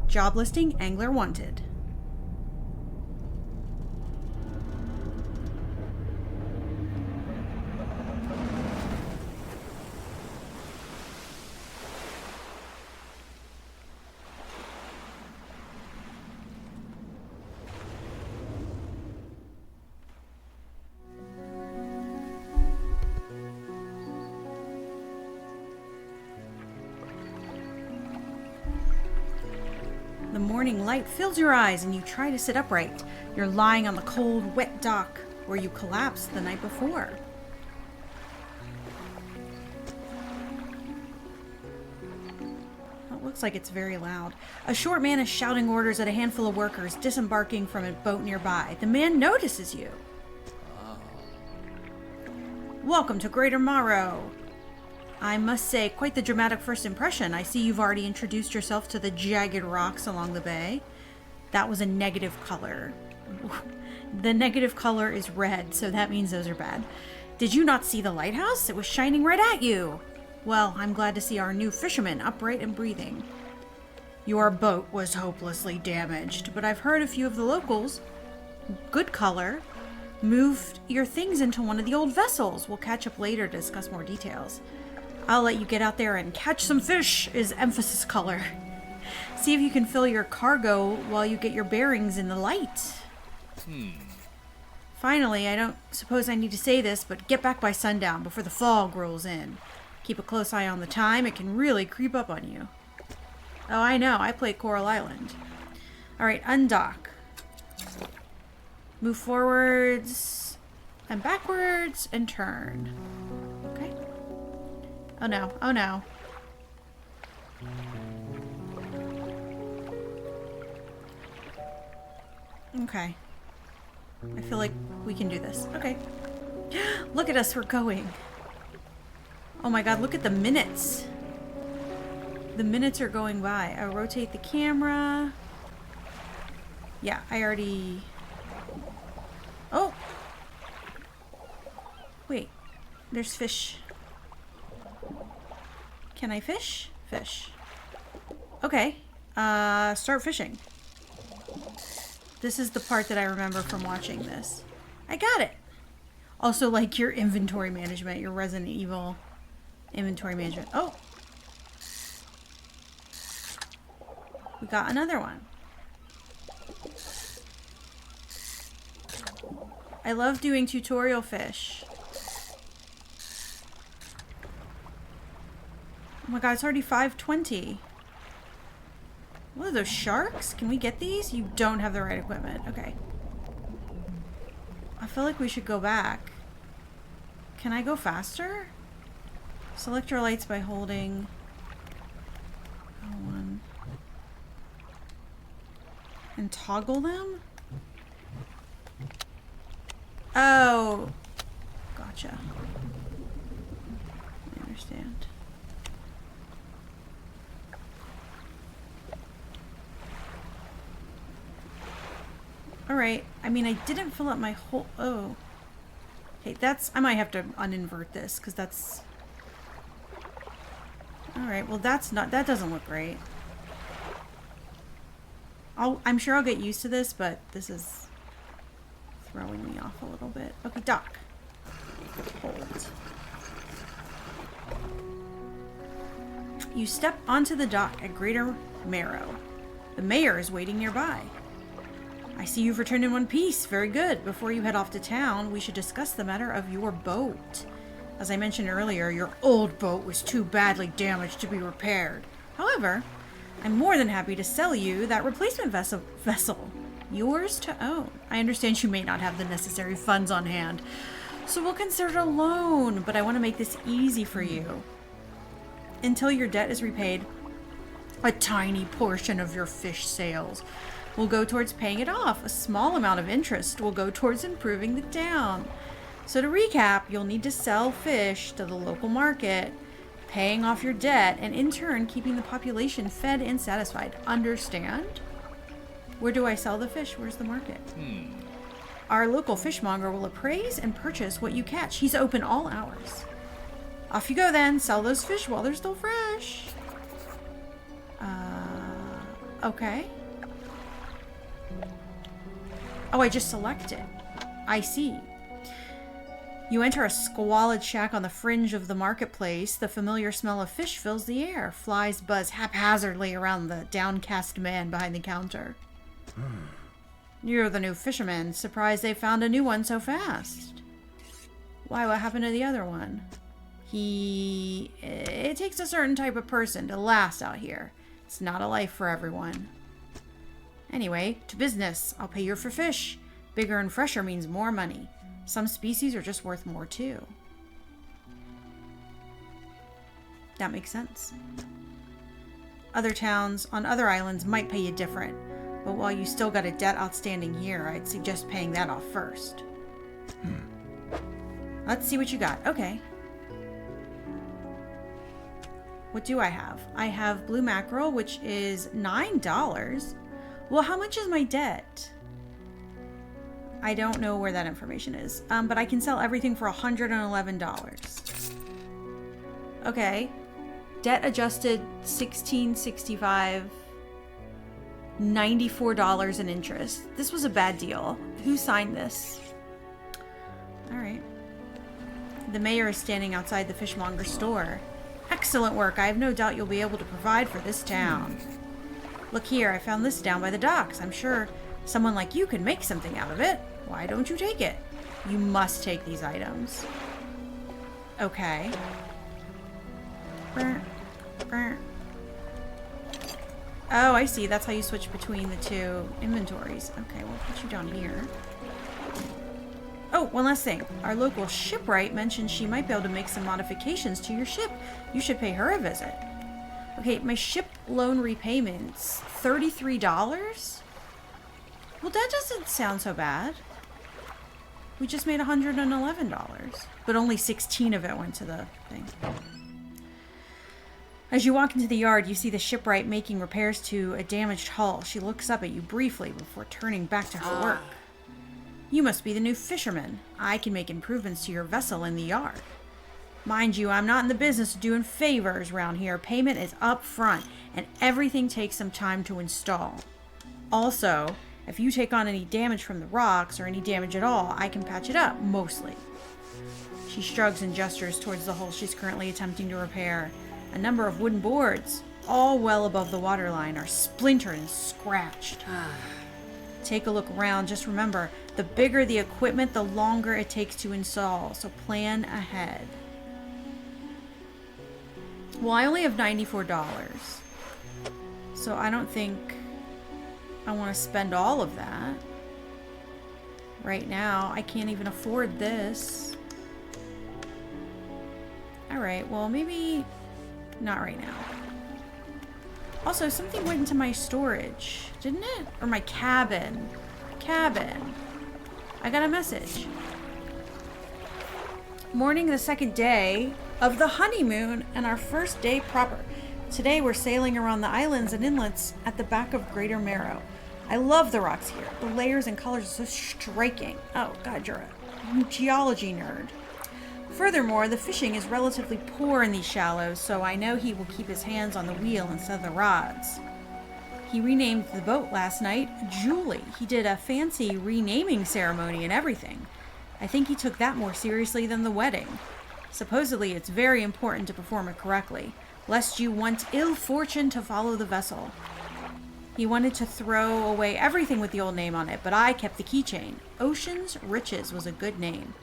Job listing, angler wanted. The morning light fills your eyes and you try to sit upright. You're lying on the cold, wet dock where you collapsed the night before. It looks like it's very loud. A short man is shouting orders at a handful of workers disembarking from a boat nearby. The man notices you. Welcome to Greater Morrow. I must say, quite the dramatic first impression. I see you've already introduced yourself to the jagged rocks along the bay. That was a negative color. The negative color is red, so that means those are bad. Did you not see the lighthouse? It was shining right at you. Well, I'm glad to see our new fisherman upright and breathing. Your boat was hopelessly damaged, but I've heard a few of the locals, good color, moved your things into one of the old vessels. We'll catch up later to discuss more details. I'll let you get out there and catch some fish, is emphasis color. See if you can fill your cargo while you get your bearings in the light. Finally, I don't suppose I need to say this, but get back by sundown before the fog rolls in. Keep a close eye on the time. It can really creep up on you. Oh, I know. I play Coral Island. Alright, undock. Move forwards and backwards and turn. Okay. Oh no, oh no. Okay. I feel like we can do this. Okay. Look at us, we're going. Oh my god, look at the minutes. The minutes are going by. I'll rotate the camera. Yeah, I already... Oh! Wait, there's fish. Can I fish? Fish. Okay. Start fishing. This is the part that I remember from watching this. I got it. Also, like your inventory management, your Resident Evil inventory management. Oh. We got another one. I love doing tutorial fish. Oh my god, it's already 5:20. What are those, sharks? Can we get these? You don't have the right equipment. Okay. I feel like we should go back. Can I go faster? Select your lights by holding L1 and toggle them? Oh, gotcha. I understand. Alright, I mean, I didn't fill up my whole... Oh. Okay, that's... I might have to uninvert this, because that's... Alright, well that's not... That doesn't look great. I'm sure I'll get used to this, but this is throwing me off a little bit. Okay, dock. Hold. You step onto the dock at Greater Marrow. The mayor is waiting nearby. I see you've returned in one piece. Very good. Before you head off to town, we should discuss the matter of your boat. As I mentioned earlier, your old boat was too badly damaged to be repaired. However, I'm more than happy to sell you that replacement vessel. Yours to own. I understand you may not have the necessary funds on hand, so we'll consider it a loan, but I want to make this easy for you. Until your debt is repaid, a tiny portion of your fish sales will go towards paying it off. A small amount of interest will go towards improving the town. So to recap, you'll need to sell fish to the local market, paying off your debt, and in turn keeping the population fed and satisfied. Understand? Where do I sell the fish? Where's the market? Our local fishmonger will appraise and purchase what you catch. He's open all hours. Off you go then. Sell those fish while they're still fresh. Okay. Oh, I just selected. I see. You enter a squalid shack on the fringe of the marketplace. The familiar smell of fish fills the air. Flies buzz haphazardly around the downcast man behind the counter. You're the new fisherman. Surprised they found a new one so fast. Why, what happened to the other one? It takes a certain type of person to last out here. It's not a life for everyone. Anyway, to business. I'll pay you for fish. Bigger and fresher means more money. Some species are just worth more too. That makes sense. Other towns on other islands might pay you different, but while you still got a debt outstanding here, I'd suggest paying that off first. Let's see what you got. Okay. What do I have? I have blue mackerel, which is $9. Well, how much is my debt? I don't know where that information is, but I can sell everything for $111. Okay. Debt adjusted $16.65. $94 in interest. This was a bad deal. Who signed this? All right. The mayor is standing outside the fishmonger's store. Excellent work. I have no doubt you'll be able to provide for this town. Look here, I found this down by the docks. I'm sure someone like you could make something out of it. Why don't you take it? You must take these items. Okay. Oh, I see. That's how you switch between the two inventories. Okay, we'll put you down here. Oh, one last thing. Our local shipwright mentioned she might be able to make some modifications to your ship. You should pay her a visit. Okay, my ship loan repayments, $33? Well, that doesn't sound so bad. We just made $111, but only 16 of it went to the thing. As you walk into the yard, you see the shipwright making repairs to a damaged hull. She looks up at you briefly before turning back to her work. You must be the new fisherman. I can make improvements to your vessel in the yard. Mind you, I'm not in the business of doing favors around here. Payment is up front, and everything takes some time to install. Also, if you take on any damage from the rocks, or any damage at all, I can patch it up, mostly. She shrugs and gestures towards the hull she's currently attempting to repair. A number of wooden boards, all well above the waterline, are splintered and scratched. Take a look around. Just remember, the bigger the equipment, the longer it takes to install, so plan ahead. Well, I only have $94, so I don't think I want to spend all of that. Right now, I can't even afford this. Alright, well, maybe not right now. Also, something went into my storage, didn't it? Or my cabin. Cabin. I got a message. Morning the second day of the honeymoon and our first day proper. Today we're sailing around the islands and inlets at the back of Greater Marrow. I love the rocks here. The layers and colors are so striking. Oh, God, you're a geology nerd. Furthermore, the fishing is relatively poor in these shallows, so I know he will keep his hands on the wheel instead of the rods. He renamed the boat last night Julie. He did a fancy renaming ceremony and everything. I think he took that more seriously than the wedding. Supposedly, it's very important to perform it correctly, lest you want ill fortune to follow the vessel. He wanted to throw away everything with the old name on it, but I kept the keychain. Ocean's Riches was a good name.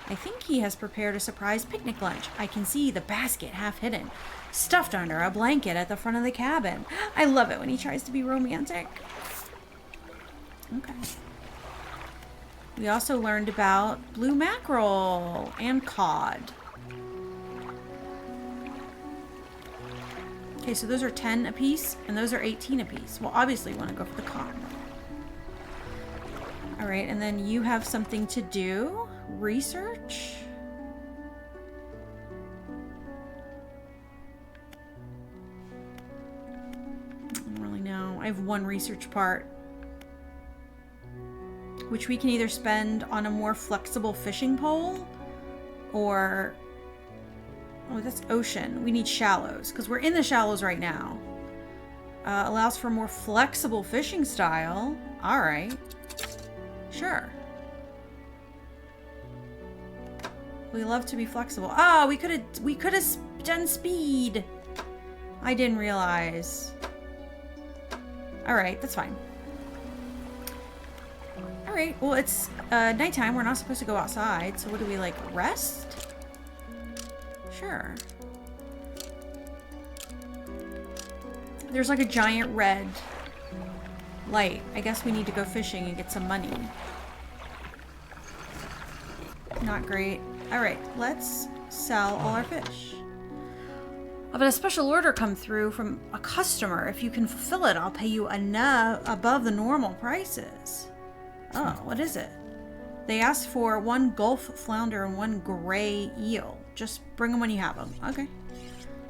I think he has prepared a surprise picnic lunch. I can see the basket half hidden, stuffed under a blanket at the front of the cabin. I love it when he tries to be romantic. Okay. We also learned about blue mackerel and cod. Okay, so those are 10 apiece, and those are 18 apiece. Well, obviously you want to go for the cod. All right, and then you have something to do. Research? I don't really know. I have one research part, which we can either spend on a more flexible fishing pole, or... Oh, that's ocean. We need shallows, because we're in the shallows right now. Allows for more flexible fishing style. Alright. Sure. We love to be flexible. Oh, we could have done speed. I didn't realize. Alright, that's fine. Alright, well, it's nighttime. We're not supposed to go outside. So what do we, like, rest? Sure. There's like a giant red light. I guess we need to go fishing and get some money. Not great. Alright, let's sell all our fish. I've had a special order come through from a customer. If you can fulfill it, I'll pay you enough above the normal prices. Oh, what is it? They asked for 1 Gulf flounder and 1 gray eel. Just bring them when you have them. Okay.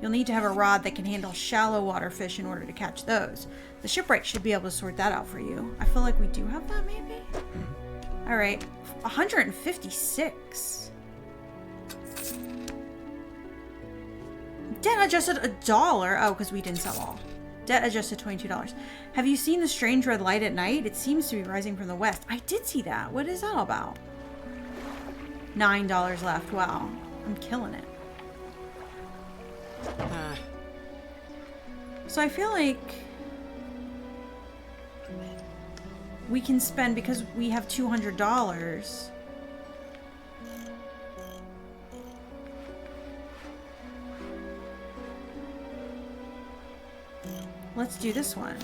You'll need to have a rod that can handle shallow water fish in order to catch those. The shipwright should be able to sort that out for you. I feel like we do have that, maybe? All right. 156. Debt adjusted $1. Oh, because we didn't sell all. Debt adjusted $22. Have you seen the strange red light at night? It seems to be rising from the west. I did see that. What is that all about? $9 left. Wow. I'm killing it. So I feel like we can spend, because we have $200. Let's do this one.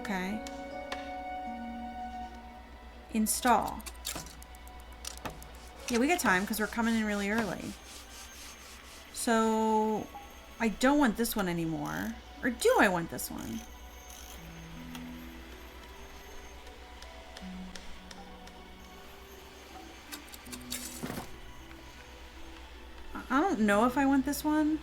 Okay. Install. Yeah, we got time because we're coming in really early. So I don't want this one anymore. Or do I want this one? I don't know if I want this one.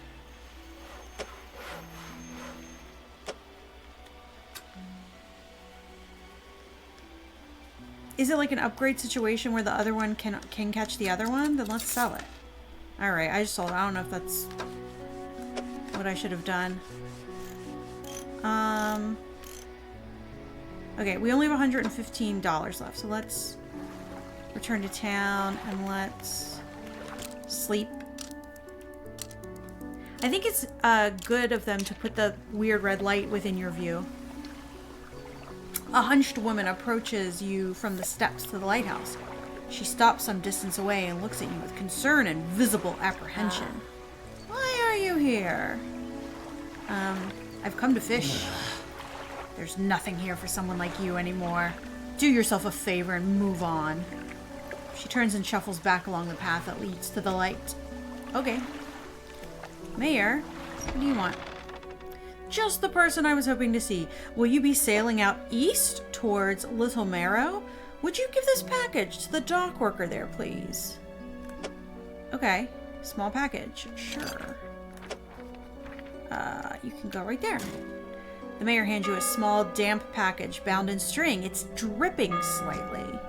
Is it like an upgrade situation where the other one can catch the other one? Then let's sell it. Alright, I just sold it. I don't know if that's what I should have done. Okay, we only have $115 left, so let's return to town and let's sleep. I think it's good of them to put the weird red light within your view. A hunched woman approaches you from the steps to the lighthouse. She stops some distance away and looks at you with concern and visible apprehension. Why are you here? I've come to fish. There's nothing here for someone like you anymore. Do yourself a favor and move on. She turns and shuffles back along the path that leads to the light. Okay. Mayor, what do you want? Just the person I was hoping to see. Will you be sailing out east towards Little Marrow? Would you give this package to the dock worker there, please? Okay. Small package. Sure. You can go right there. The mayor hands you a small, damp package bound in string. It's dripping slightly.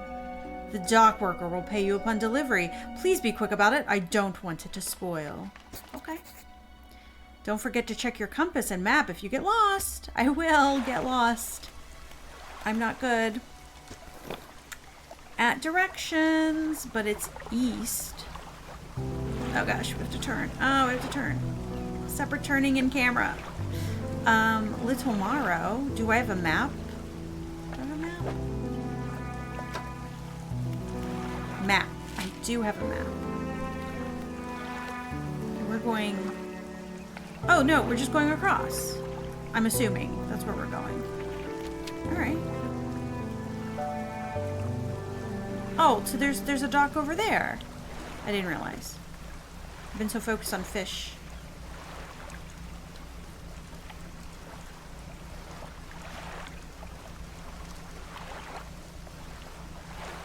The dock worker will pay you upon delivery. Please be quick about it. I don't want it to spoil. Okay. Don't forget to check your compass and map if you get lost. I will get lost. I'm not good at directions, but it's east. Oh gosh, we have to turn. Oh, we have to turn. Separate turning in camera. Little Marrow. Do I have a map? Do I have a map? Map. I do have a map. We're going... Oh, no, we're just going across. I'm assuming that's where we're going. Alright. Oh, so there's a dock over there. I didn't realize. I've been so focused on fish.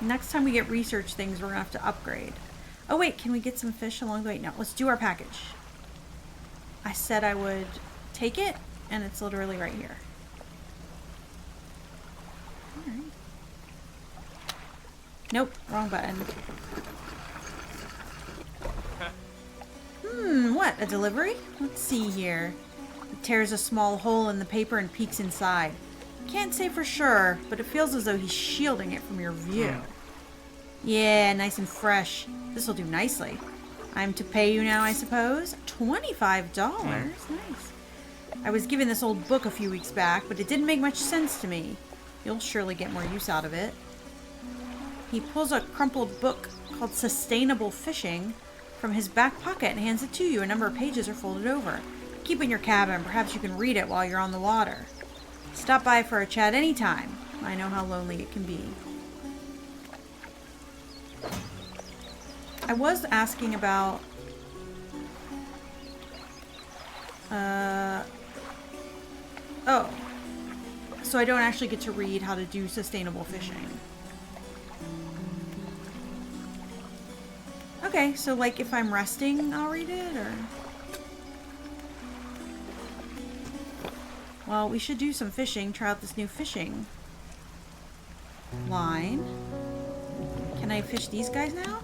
Next time we get research things, we're gonna have to upgrade. Oh wait, can we get some fish along the way? No, let's do our package. I said I would take it, and it's literally right here. Alright. Nope, wrong button. What? A delivery? Let's see here. He tears a small hole in the paper and peeks inside. Can't say for sure, but it feels as though he's shielding it from your view. Yeah, nice and fresh. This'll do nicely. I'm to pay you now, I suppose? $25? Nice. I was given this old book a few weeks back, but it didn't make much sense to me. You'll surely get more use out of it. He pulls a crumpled book called Sustainable Fishing from his back pocket and hands it to you. A number of pages are folded over. Keep it in your cabin. Perhaps you can read it while you're on the water. Stop by for a chat anytime. I know how lonely it can be. I was asking about... Oh. So I don't actually get to read how to do sustainable fishing. Okay, so like if I'm resting, I'll read it, or... Well, we should do some fishing, try out this new fishing line. Can I fish these guys now?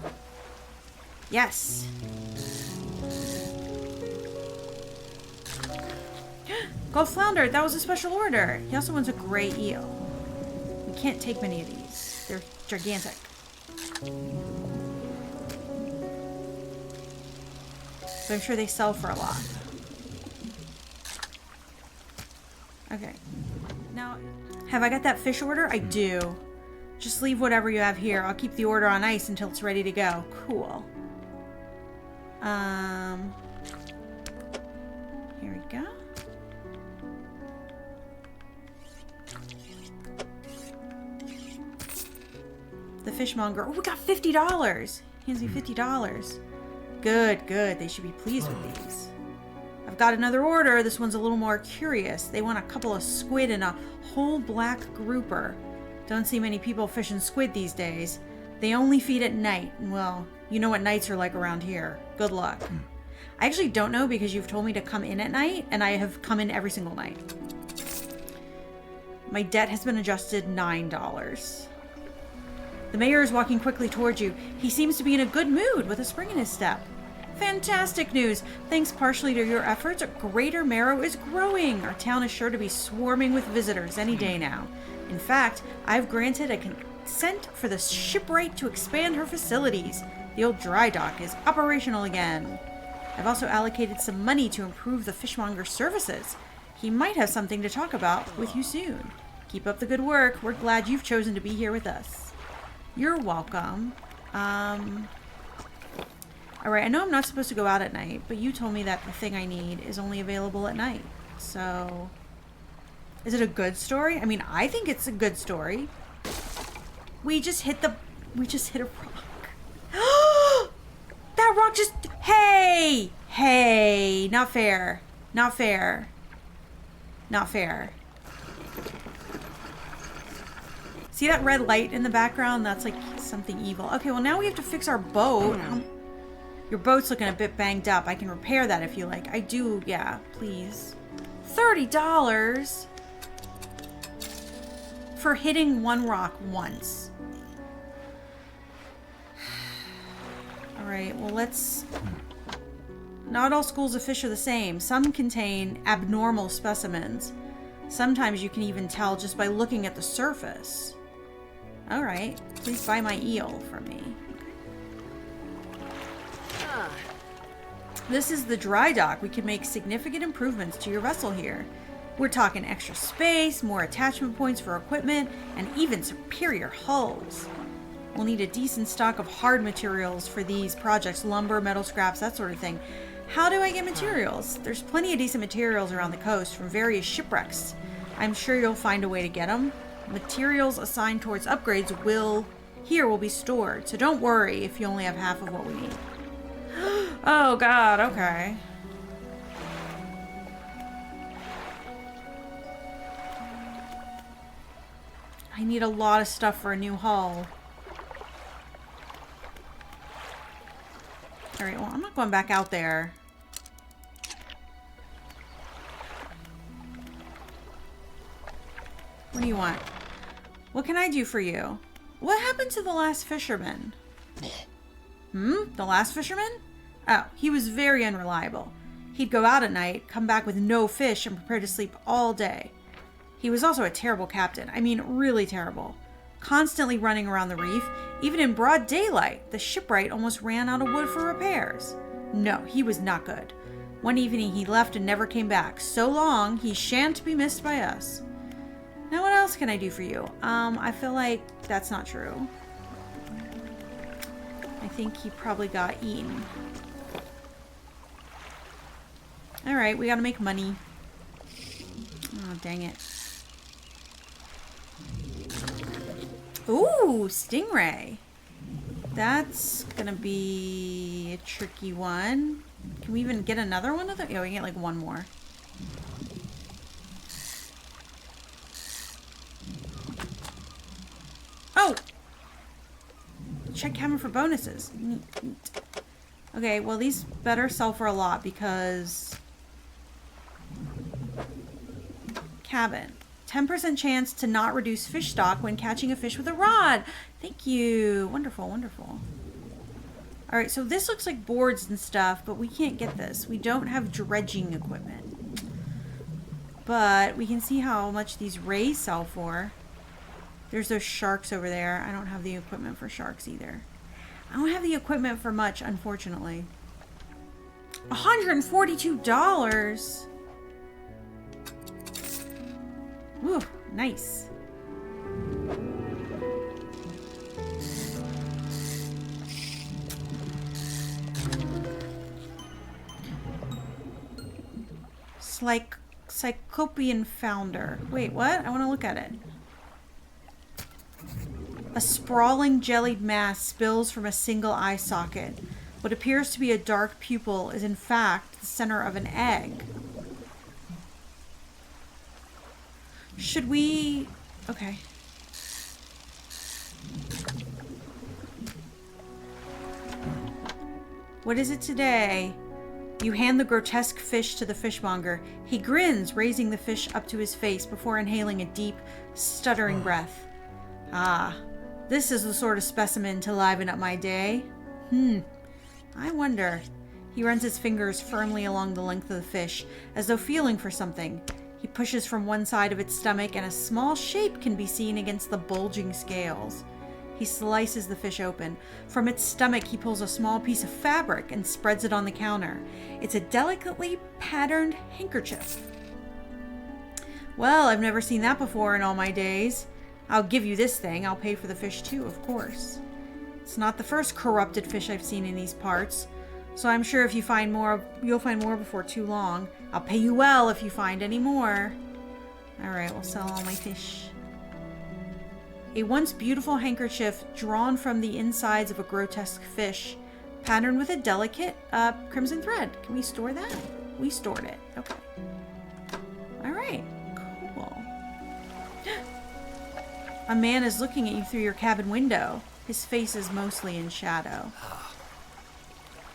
Yes. Gold flounder, that was a special order. He also wants a gray eel. We can't take many of these. They're gigantic. But I'm sure they sell for a lot. Okay. Now, have I got that fish order? I do. Just leave whatever you have here. I'll keep the order on ice until it's ready to go. Cool. Here we go. The fishmonger. Oh, we got $50. Hands me $50. Good, good. They should be pleased with these. I've got another order. This one's a little more curious. They want a couple of squid and a whole black grouper. Don't see many people fishing squid these days. They only feed at night. Well, you know what nights are like around here. Good luck. I actually don't know because you've told me to come in at night, and I have come in every single night. My debt has been adjusted $9. The mayor is walking quickly towards you. He seems to be in a good mood with a spring in his step. Fantastic news! Thanks partially to your efforts, Greater Marrow is growing. Our town is sure to be swarming with visitors any day now. In fact, I've granted a consent for the shipwright to expand her facilities. The old dry dock is operational again. I've also allocated some money to improve the fishmonger's services. He might have something to talk about with you soon. Keep up the good work. We're glad you've chosen to be here with us. You're welcome. Alright, I know I'm not supposed to go out at night, but you told me that the thing I need is only available at night. So, is it a good story? I mean, I think it's a good story. We just hit a rock. That rock just... Hey! Hey! Not fair. Not fair. Not fair. See that red light in the background? That's like something evil. Okay, well now we have to fix our boat. Your boat's looking a bit banged up. I can repair that if you like. I do, yeah, please. $30 for hitting one rock once. Alright, well let's... Not all schools of fish are the same. Some contain abnormal specimens. Sometimes you can even tell just by looking at the surface. Alright, please buy my eel from me. This is the dry dock. We can make significant improvements to your vessel here. We're talking extra space, more attachment points for equipment, and even superior hulls. We'll need a decent stock of hard materials for these projects, lumber, metal scraps, that sort of thing. How do I get materials? There's plenty of decent materials around the coast from various shipwrecks. I'm sure you'll find a way to get them. Materials assigned towards upgrades will be stored, so don't worry if you only have half of what we need. Oh god, okay. I need a lot of stuff for a new hull. Alright, well, I'm not going back out there. What do you want? What can I do for you? What happened to the last fisherman? The last fisherman? Oh, he was very unreliable. He'd go out at night, come back with no fish, and prepare to sleep all day. He was also a terrible captain. I mean, really terrible. Constantly running around the reef, even in broad daylight. The shipwright almost ran out of wood for repairs. No, he was not good. One evening he left and never came back. So long, he shan't be missed by us. Now what else can I do for you? I feel like that's not true. I think he probably got eaten. Alright, we gotta make money. Oh, dang it. Ooh, stingray. That's gonna be a tricky one. Can we even get another one of them? Yeah, we can get like one more. Oh! Check cabin for bonuses. Neat, neat. Okay, well these better sell for a lot because... Cabin. 10% chance to not reduce fish stock when catching a fish with a rod. Thank you. Wonderful, wonderful. Alright, so this looks like boards and stuff, but we can't get this. We don't have dredging equipment. But we can see how much these rays sell for. There's those sharks over there. I don't have the equipment for sharks either. I don't have the equipment for much, unfortunately. $142! Woo, nice. Cyclopean founder. Wait, what? I want to look at it. A sprawling jellied mass spills from a single eye socket. What appears to be a dark pupil is in fact the center of an egg. Should we... Okay. What is it today? You hand the grotesque fish to the fishmonger. He grins, raising the fish up to his face before inhaling a deep, stuttering breath. Ah, this is the sort of specimen to liven up my day. I wonder. He runs his fingers firmly along the length of the fish, as though feeling for something. He pushes from one side of its stomach, and a small shape can be seen against the bulging scales. He slices the fish open. From its stomach, he pulls a small piece of fabric and spreads it on the counter. It's a delicately patterned handkerchief. Well, I've never seen that before in all my days. I'll give you this thing. I'll pay for the fish too, of course. It's not the first corrupted fish I've seen in these parts, so I'm sure if you find more, you'll find more before too long. I'll pay you well if you find any more. Alright, we'll sell all my fish. A once beautiful handkerchief drawn from the insides of a grotesque fish, patterned with a delicate crimson thread. Can we store that? We stored it. Okay. Alright, cool. A man is looking at you through your cabin window. His face is mostly in shadow.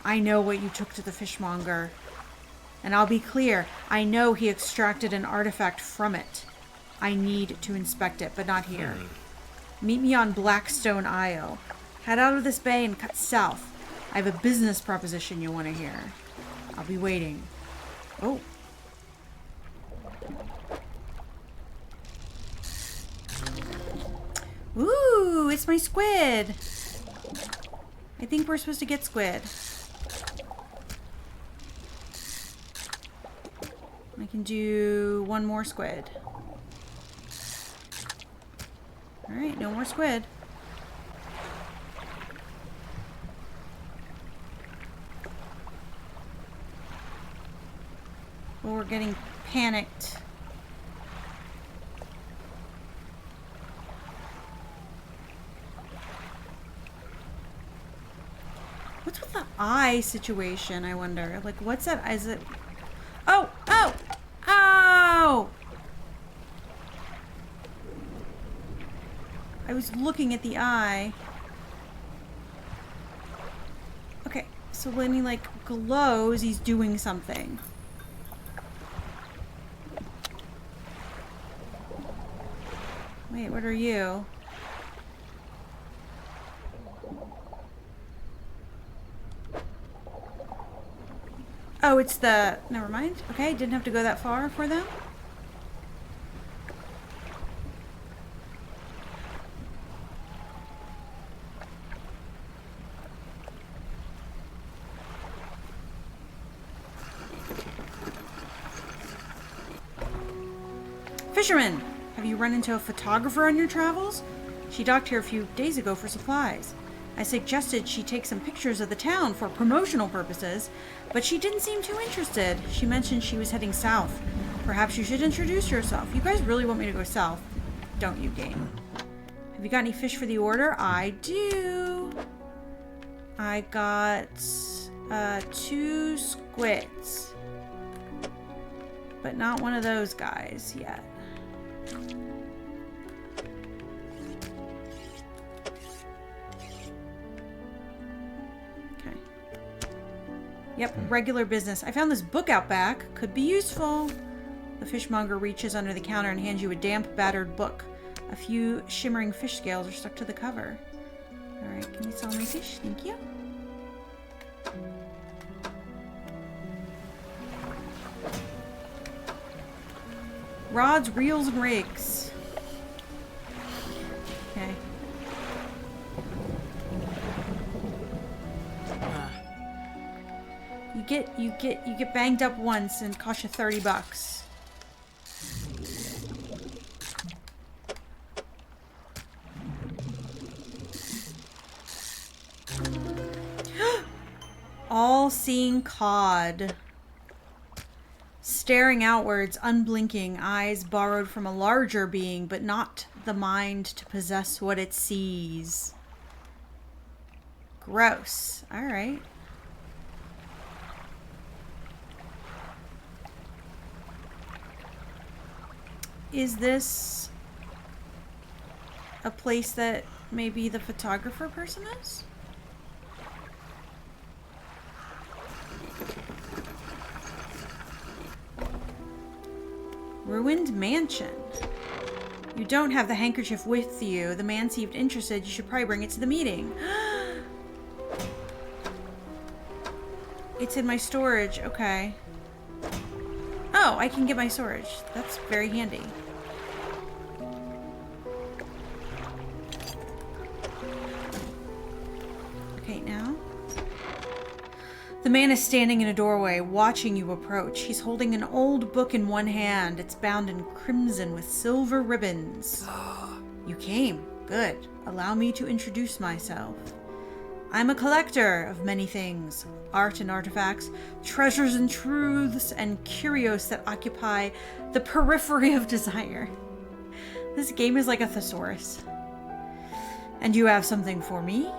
I know what you took to the fishmonger. And I'll be clear, I know he extracted an artifact from it. I need to inspect it, but not here. Meet me on Blackstone Isle. Head out of this bay and cut south. I have a business proposition you'll want to hear. I'll be waiting. Oh. Ooh, it's my squid. I think we're supposed to get squid. I can do one more squid. Alright, no more squid. Well, we're getting panicked. What's with the eye situation, I wonder? Like, what's that? Is it... Oh! Oh! Oh! I was looking at the eye. Okay, so when he, like, glows, he's doing something. Wait, what are you? Oh, it's the... Never mind. Okay, didn't have to go that far for them. Fisherman! Have you run into a photographer on your travels? She docked here a few days ago for supplies. I suggested she take some pictures of the town for promotional purposes, but she didn't seem too interested. She mentioned she was heading south. Perhaps you should introduce yourself. You guys really want me to go south, don't you, game? Have you got any fish for the order? I do. I got 2 squids, but not one of those guys yet. Okay. Yep, regular business. I found this book out back. Could be useful. The fishmonger reaches under the counter and hands you a damp, battered book. A few shimmering fish scales are stuck to the cover. Alright, can you sell my fish? Thank you. Rods, reels, and rigs. Okay. You get banged up once and it costs you $30. All-seeing cod. Staring outwards, unblinking, eyes borrowed from a larger being, but not the mind to possess what it sees. Gross. Alright. Is this a place that maybe the photographer person is? Ruined mansion. You don't have the handkerchief with you. The man seemed interested. You should probably bring it to the meeting. It's in my storage. Okay. Oh, I can get my storage. That's very handy. Okay, now. The man is standing in a doorway, watching you approach. He's holding an old book in one hand. It's bound in crimson with silver ribbons. You came. Good. Allow me to introduce myself. I'm a collector of many things. Art and artifacts, treasures and truths, and curios that occupy the periphery of desire. This game is like a thesaurus. And you have something for me?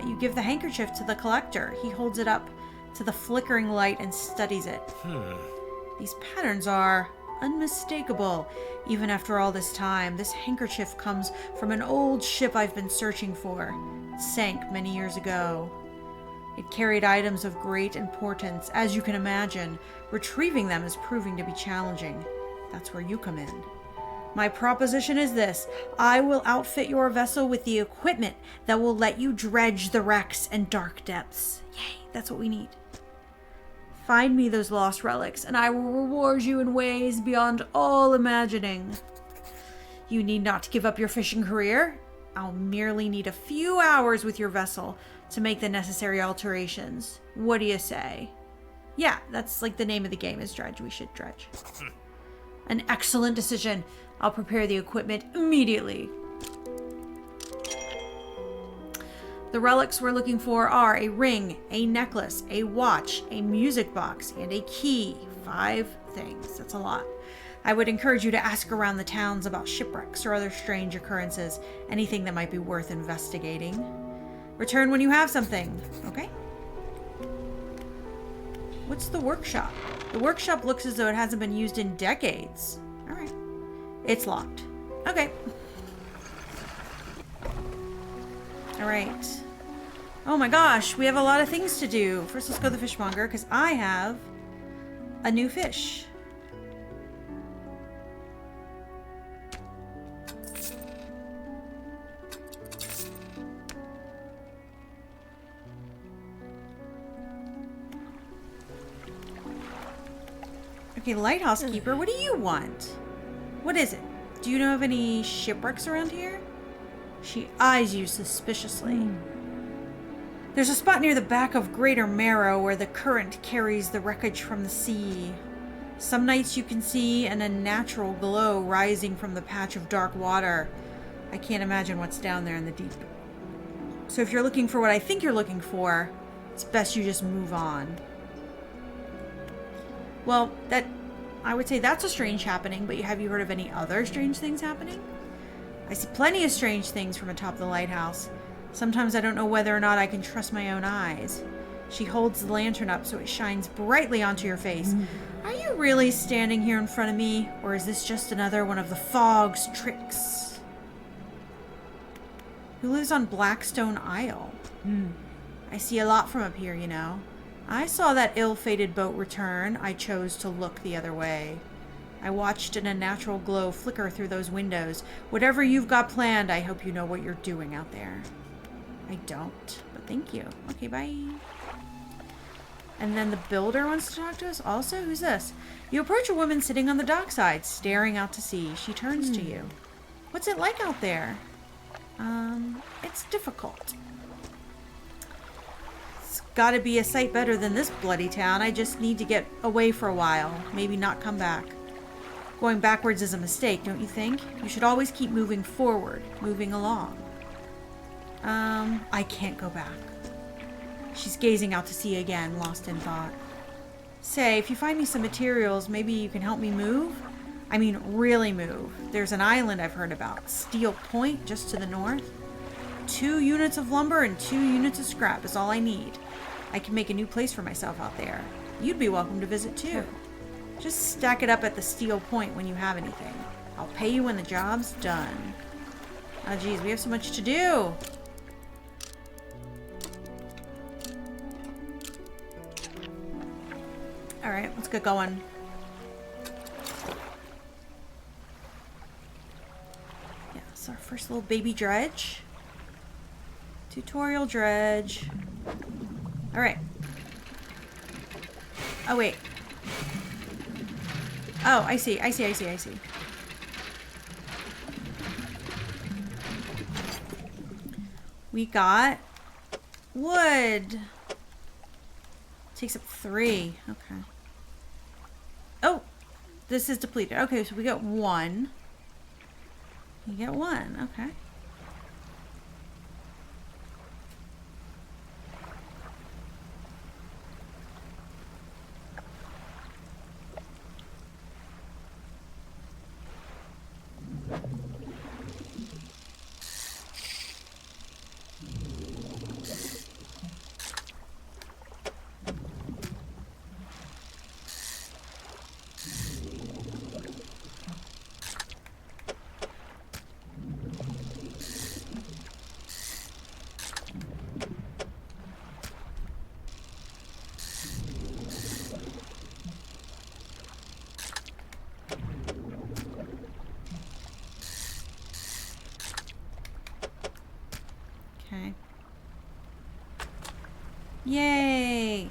You give the handkerchief to the collector. He holds it up to the flickering light and studies it. These patterns are unmistakable. Even after all this time, this handkerchief comes from an old ship I've been searching for. It sank many years ago. It carried items of great importance. As you can imagine, retrieving them is proving to be challenging. That's where you come in. My proposition is this. I will outfit your vessel with the equipment that will let you dredge the wrecks and dark depths. Yay, that's what we need. Find me those lost relics, and I will reward you in ways beyond all imagining. You need not give up your fishing career. I'll merely need a few hours with your vessel to make the necessary alterations. What do you say? Yeah, that's like the name of the game is Dredge. We should dredge. An excellent decision. I'll prepare the equipment immediately. The relics we're looking for are a ring, a necklace, a watch, a music box, and a key. 5 things. That's a lot. I would encourage you to ask around the towns about shipwrecks or other strange occurrences, anything that might be worth investigating. Return when you have something. Okay? What's the workshop? The workshop looks as though it hasn't been used in decades. All right. It's locked. Okay. All right. Oh my gosh, we have a lot of things to do. First, let's go to the fishmonger because I have a new fish. Okay, lighthouse keeper, what do you want? What is it? Do you know of any shipwrecks around here? She eyes you suspiciously. There's a spot near the back of Greater Marrow where the current carries the wreckage from the sea. Some nights you can see an unnatural glow rising from the patch of dark water. I can't imagine what's down there in the deep. So if you're looking for what I think you're looking for, it's best you just move on. Well, I would say that's a strange happening, but have you heard of any other strange things happening? I see plenty of strange things from atop the lighthouse. Sometimes I don't know whether or not I can trust my own eyes. She holds the lantern up so it shines brightly onto your face. Are you really standing here in front of me, or is this just another one of the fog's tricks? Who lives on Blackstone Isle? I see a lot from up here, you know. I saw that ill-fated boat return. I chose to look the other way. I watched an unnatural glow flicker through those windows. Whatever you've got planned, I hope you know what you're doing out there. I don't, but thank you. Okay, bye. And then the builder wants to talk to us also? Who's this? You approach a woman sitting on the dockside, staring out to sea. She turns to you. What's it like out there? It's difficult. It's gotta be a sight better than this bloody town. I just need to get away for a while. Maybe not come back. Going backwards is a mistake, don't you think? You should always keep moving forward, moving along. I can't go back. She's gazing out to sea again, lost in thought. Say, if you find me some materials, maybe you can help me move? I mean, really move. There's an island I've heard about, Steel Point, just to the north. 2 units of lumber and 2 units of scrap is all I need. I can make a new place for myself out there. You'd be welcome to visit too. Just stack it up at the Steel Point when you have anything. I'll pay you when the job's done. Oh geez, we have so much to do. Alright, let's get going. Yeah, it's our first little baby dredge. Tutorial dredge. Alright. Oh, wait. Oh, I see. We got wood. Takes up 3. Okay. Oh, this is depleted. Okay, so we got 1. You get 1. Okay. Okay. Yay!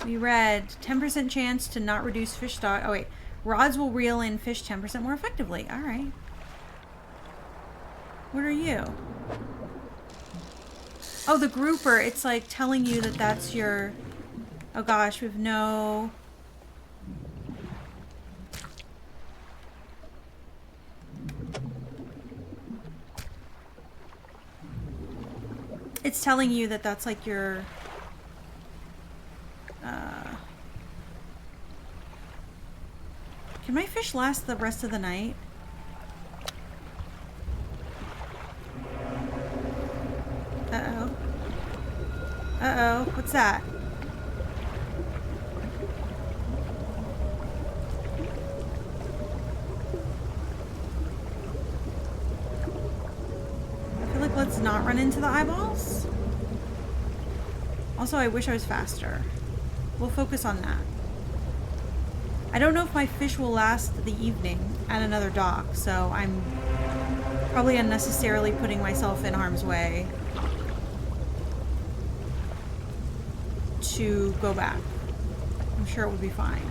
We read 10% chance to not reduce fish stock. Oh wait, rods will reel in fish 10% more effectively. All right. What are you? Oh, the grouper. It's like telling you that that's your... Oh gosh, we have no... It's telling you that that's like your... Can my fish last the rest of the night? Uh-oh. Uh-oh. What's that? I feel like let's not run into the eyeballs. Also, I wish I was faster. We'll focus on that. I don't know if my fish will last the evening at another dock, so I'm probably unnecessarily putting myself in harm's way to go back. I'm sure it will be fine.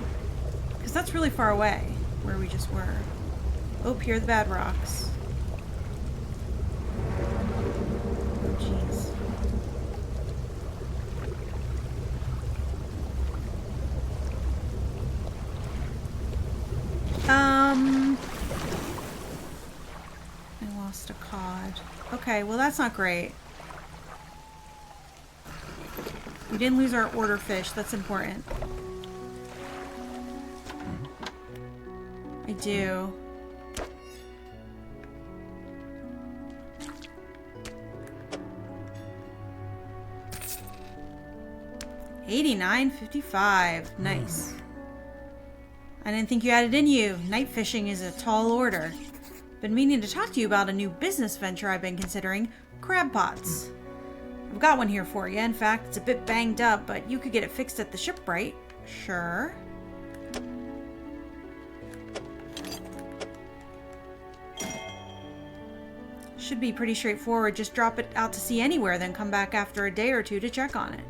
Because that's really far away, where we just were. Oh, here are the bad rocks. Oh, jeez. I lost a cod. Okay, well that's not great. We didn't lose our order fish. That's important. I do. $89.55. Nice. I didn't think you had it in you. Night fishing is a tall order. Been meaning to talk to you about a new business venture I've been considering. Crab pots. I've got one here for you. In fact, it's a bit banged up, but you could get it fixed at the shipwright. Sure. Should be pretty straightforward. Just drop it out to sea anywhere, then come back after a day or two to check on it.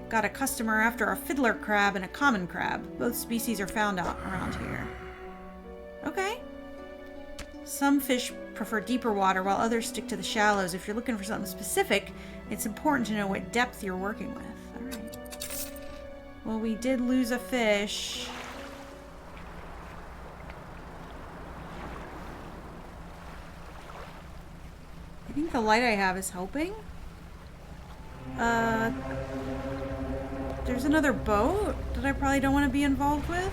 Got a customer after a fiddler crab and a common crab. Both species are found out around here. Okay. Some fish prefer deeper water while others stick to the shallows. If you're looking for something specific, it's important to know what depth you're working with. Alright. Well, we did lose a fish. I think the light I have is helping. There's another boat that I probably don't want to be involved with.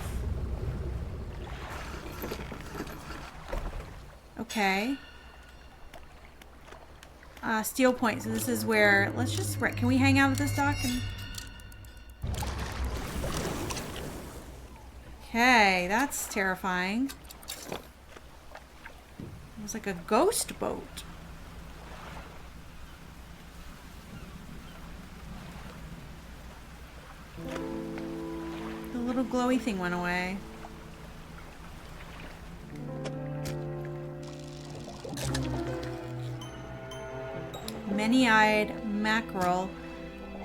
Okay. Steel point. So this is where, let's just, can we hang out at this dock? Okay, that's terrifying. It was like a ghost boat. The little glowy thing went away. Many-eyed mackerel.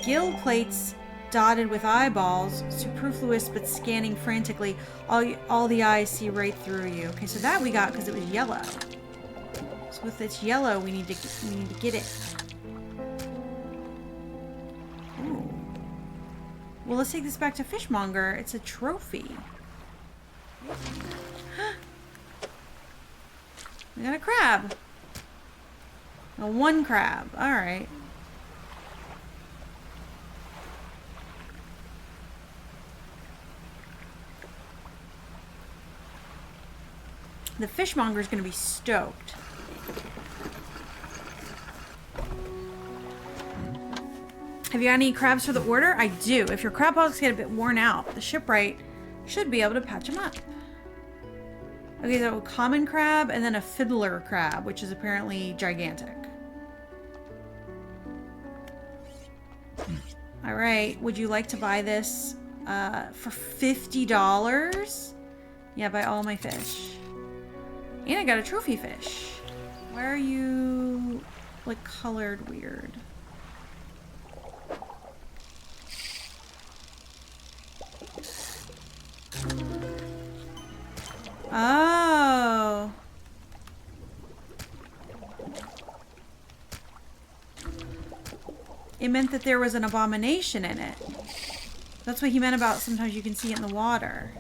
Gill plates dotted with eyeballs. Superfluous but scanning frantically. All the eyes see right through you. Okay, so that we got because it was yellow. So with its yellow, we need to get it. Ooh. Well, let's take this back to Fishmonger. It's a trophy. We got a crab. No, one crab. Alright. The fishmonger is going to be stoked. Have you got any crabs for the order? I do. If your crab pots get a bit worn out, the shipwright should be able to patch them up. Okay, so a common crab and then a fiddler crab, which is apparently gigantic. All right, would you like to buy this for $50? Yeah, buy all my fish. And I got a trophy fish. Why are you, like, colored weird? Oh. It meant that there was an abomination in it. That's what he meant about sometimes you can see it in the water.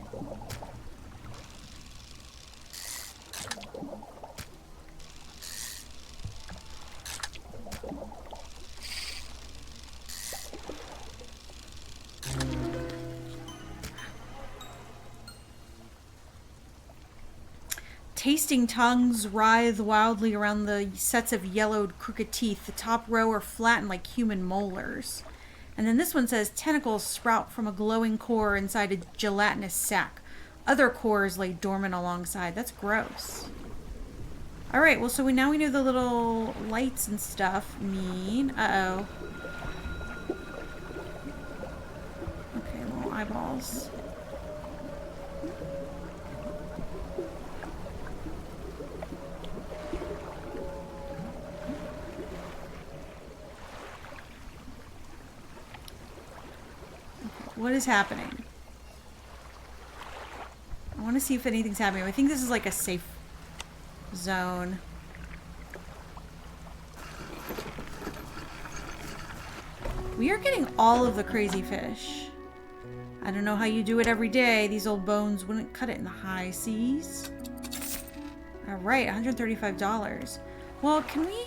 Tasting tongues writhe wildly around the sets of yellowed, crooked teeth. The top row are flattened like human molars. And then this one says, tentacles sprout from a glowing core inside a gelatinous sac. Other cores lay dormant alongside. That's gross. Alright, well, so now we know the little lights and stuff mean. Uh-oh. Okay, little eyeballs. What is happening? see if anything's happening. I think this is like a safe zone. We are getting all of the crazy fish. I don't know how you do it every day. These old bones wouldn't cut it in the high seas. Alright, $135. Well, can we...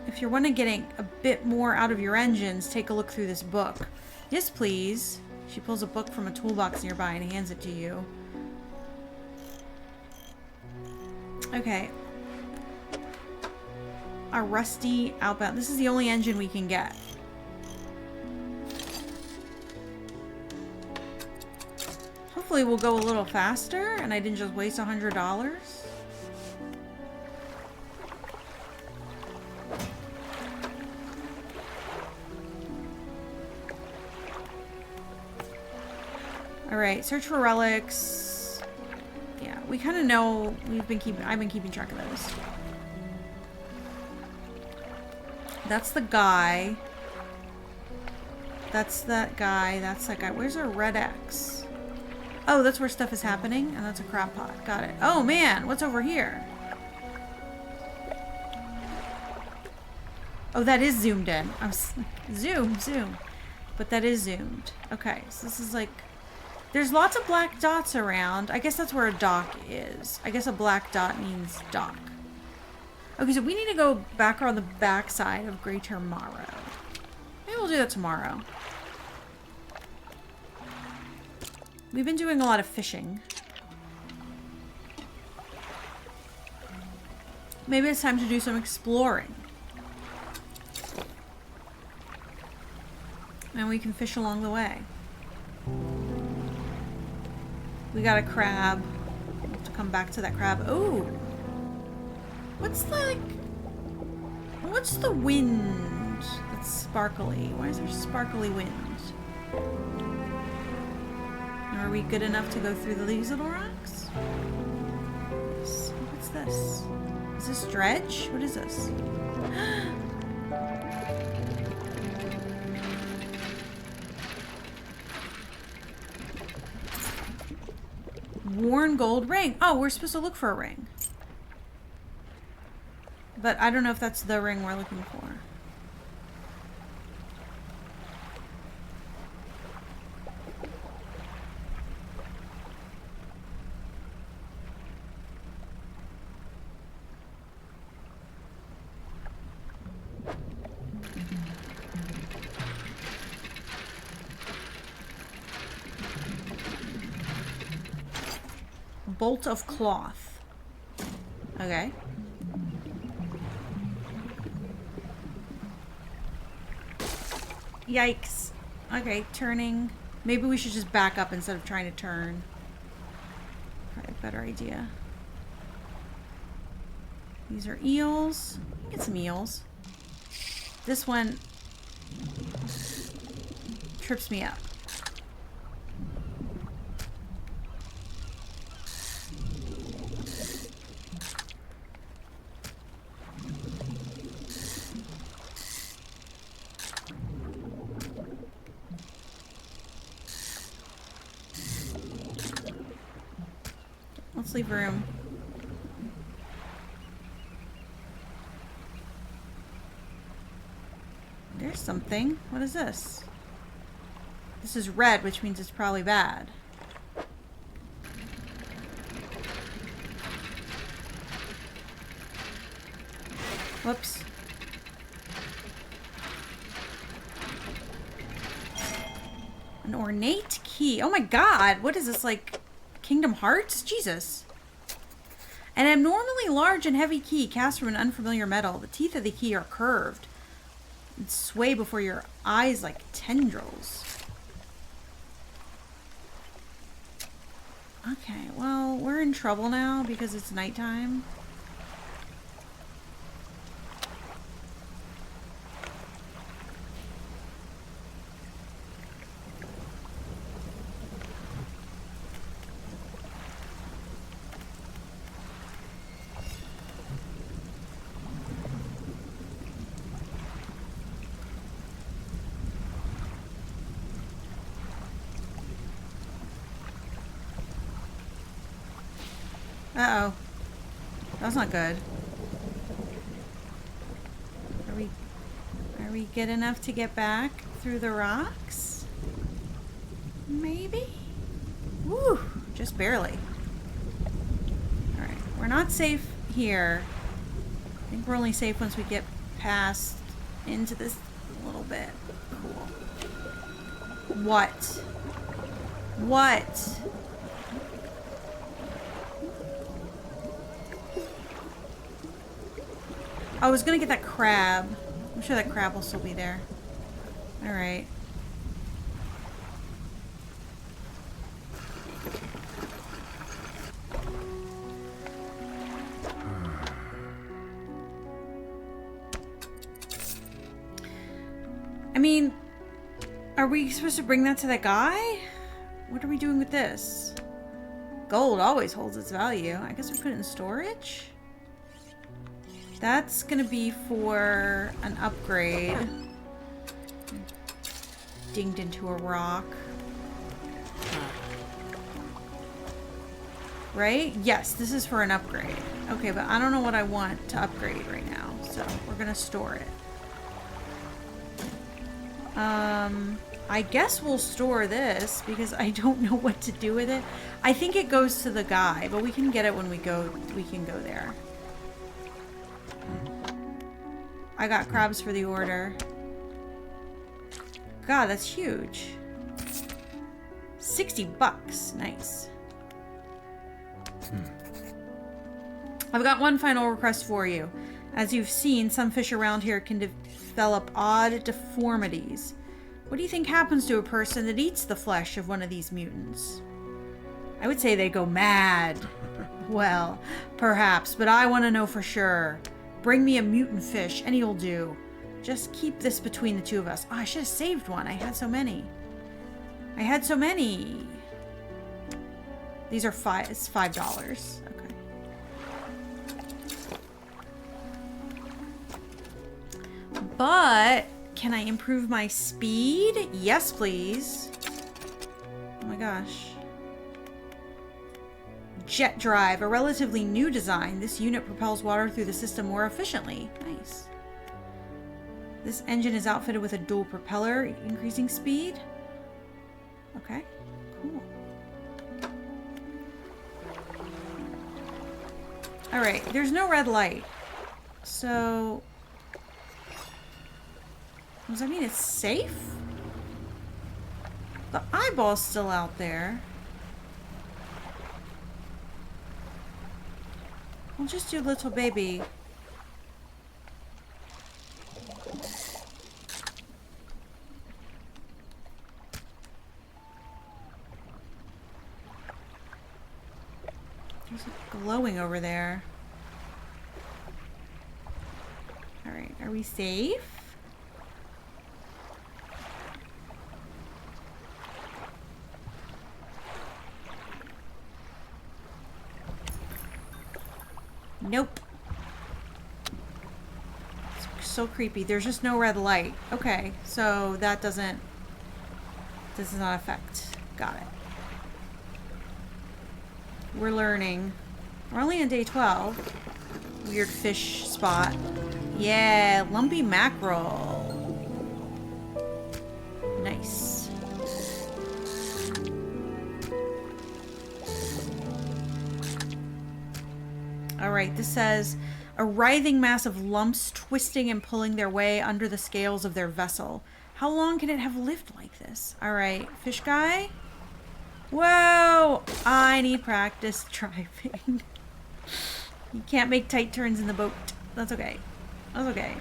If you're wanting getting a bit more out of your engines, take a look through this book. Yes, please. She pulls a book from a toolbox nearby and hands it to you. Okay. A rusty outbound. This is the only engine we can get. Hopefully we'll go a little faster and I didn't just waste $100. Alright, search for relics. Yeah, we kind of know I've been keeping track of those. That's the guy. That's that guy. That's that guy. Where's our red X? Oh, that's where stuff is happening, and that's a crab pot. Got it. Oh man, what's over here? Oh, that is zoomed in. I'm zoom. But that is zoomed. Okay, so this is like... There's lots of black dots around. I guess that's where a dock is. I guess a black dot means dock. Okay, so we need to go back around the backside of Great Tomorrow. Maybe we'll do that tomorrow. We've been doing a lot of fishing. Maybe it's time to do some exploring. And we can fish along the way. We got a crab. We'll have to come back to that crab. Oh! What's the wind that's sparkly? Why is there sparkly wind? Are we good enough to go through these little rocks? What's this? Is this Dredge? What is this? Worn gold ring. Oh, we're supposed to look for a ring. But I don't know if that's the ring we're looking for. Bolt of cloth. Okay. Yikes. Okay, turning. Maybe we should just back up instead of trying to turn. Probably a better idea. These are eels. Get some eels. This one trips me up. Leave room. There's something. What is this? This is red, which means it's probably bad. Whoops. An ornate key. Oh my god, what is this, like Kingdom Hearts? Jesus. An abnormally large and heavy key cast from an unfamiliar metal. The teeth of the key are curved and sway before your eyes like tendrils. Okay, well, we're in trouble now because it's nighttime. Uh-oh. That's not good. Are we good enough to get back through the rocks? Maybe? Woo! Just barely. Alright, we're not safe here. I think we're only safe once we get past into this little bit. Cool. What? What? I was gonna get that crab. I'm sure that crab will still be there. Alright. I mean, are we supposed to bring that to that guy? What are we doing with this? Gold always holds its value. I guess we put it in storage? That's gonna be for an upgrade. Dinged into a rock. Right? Yes, this is for an upgrade. Okay, but I don't know what I want to upgrade right now, so we're gonna store it. I guess we'll store this because I don't know what to do with it. I think it goes to the guy, but we can get it when we go there. I got crabs for the order. God, that's huge. 60 bucks. Nice. I've got one final request for you. As you've seen, some fish around here can develop odd deformities. What do you think happens to a person that eats the flesh of one of these mutants? I would say they go mad. Well, perhaps, but I want to know for sure. Bring me a mutant fish, any'll do. Just keep this between the two of us. Oh, I should have saved one. I had so many. These are it's $5. Okay. But can I improve my speed? Yes, please. Oh my gosh. Jet drive, a relatively new design. This unit propels water through the system more efficiently. Nice. This engine is outfitted with a dual propeller, increasing speed. Okay, cool. Alright, there's no red light. So... does that mean it's safe? The eyeball's still out there. We'll just do little baby. There's a glowing over there. Alright, are we safe? Nope. It's so creepy. There's just no red light. Okay, so that does not affect. Got it. We're learning. We're only on day 12. Weird fish spot. Yeah, lumpy mackerel. Nice. Alright, this says, a writhing mass of lumps twisting and pulling their way under the scales of their vessel. How long can it have lived like this? Alright, fish guy? Whoa! I need practice driving. You can't make tight turns in the boat. That's okay. That's okay.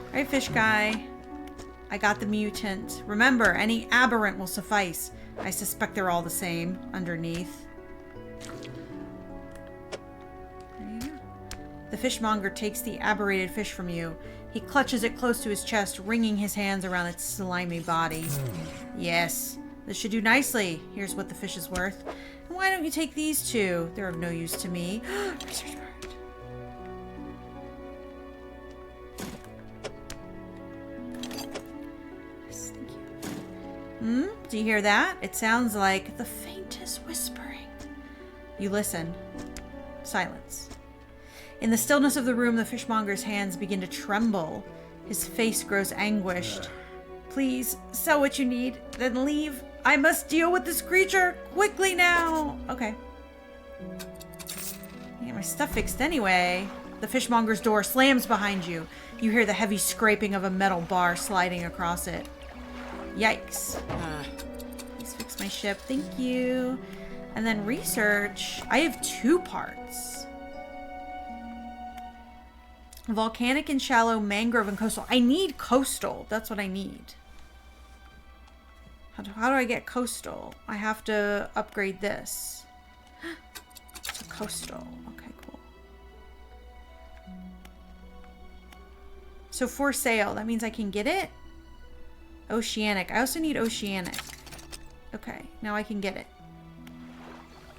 Alright, fish guy. I got the mutant. Remember, any aberrant will suffice. I suspect they're all the same underneath. There you go. The fishmonger takes the aberrated fish from you. He clutches it close to his chest, wringing his hands around its slimy body. Yes, this should do nicely. Here's what the fish is worth. And why don't you take these two? They're of no use to me. Research card. Yes, thank you. Hmm? Do you hear that? It sounds like the faintest whispering. You listen. Silence. In the stillness of the room, the fishmonger's hands begin to tremble. His face grows anguished. Please, sell what you need, then leave. I must deal with this creature quickly now. Okay. Get my stuff fixed anyway. The fishmonger's door slams behind you. You hear the heavy scraping of a metal bar sliding across it. Yikes. Please fix my ship. Thank you. And then research. I have 2 parts. Volcanic and shallow, mangrove and coastal. I need coastal. That's what I need. How do I get coastal? I have to upgrade this. To coastal. Okay, cool. So for sale, that means I can get it? Oceanic. I also need oceanic. Okay, now I can get it.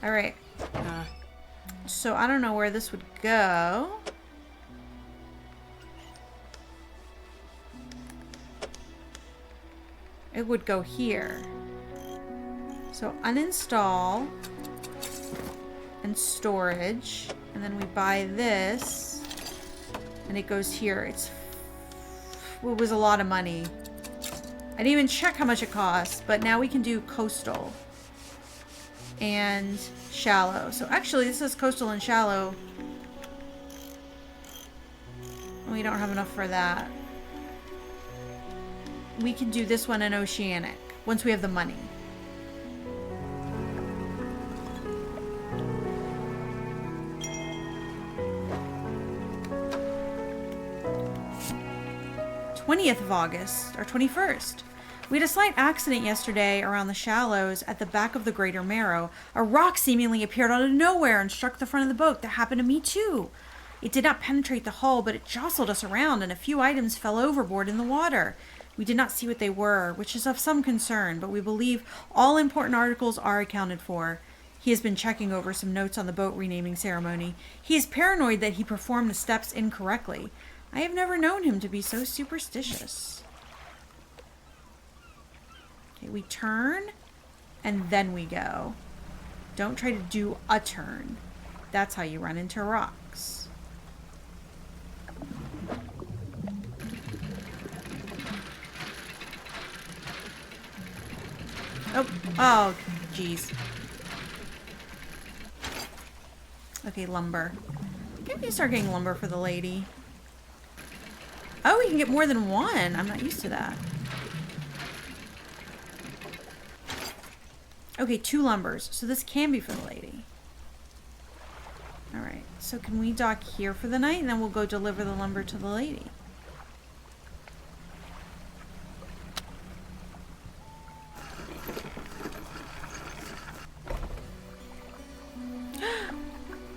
Alright. So I don't know where this would go. It would go here. So uninstall and storage, and then we buy this and it goes here. It was a lot of money. I didn't even check how much it costs, but now we can do coastal and shallow. So actually this is coastal and shallow. We don't have enough for that. We can do this one in oceanic once we have the money. August, or 21st. We had a slight accident yesterday around the shallows at the back of the Greater Marrow. A rock seemingly appeared out of nowhere and struck the front of the boat. That happened to me too. It did not penetrate the hull, but it jostled us around and a few items fell overboard in the water. We did not see what they were, which is of some concern, but we believe all important articles are accounted for. He has been checking over some notes on the boat renaming ceremony. He is paranoid that he performed the steps incorrectly. I have never known him to be so superstitious. Okay, we turn, and then we go. Don't try to do a turn. That's how you run into rocks. Oh, jeez. Okay, lumber. Maybe we start getting lumber for the lady. Oh, we can get more than one. I'm not used to that. Okay, 2 lumbers. So this can be for the lady. Alright, so can we dock here for the night and then we'll go deliver the lumber to the lady?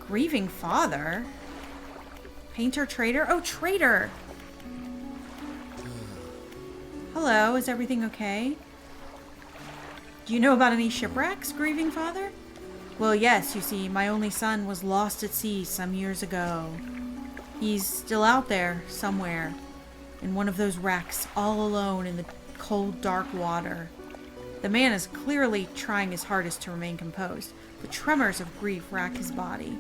Grieving father? Painter, trader? Oh, trader! Hello, is everything okay? Do you know about any shipwrecks, grieving father? Well, yes, you see, my only son was lost at sea some years ago. He's still out there, somewhere, in one of those wrecks, all alone in the cold, dark water. The man is clearly trying his hardest to remain composed, but tremors of grief rack his body.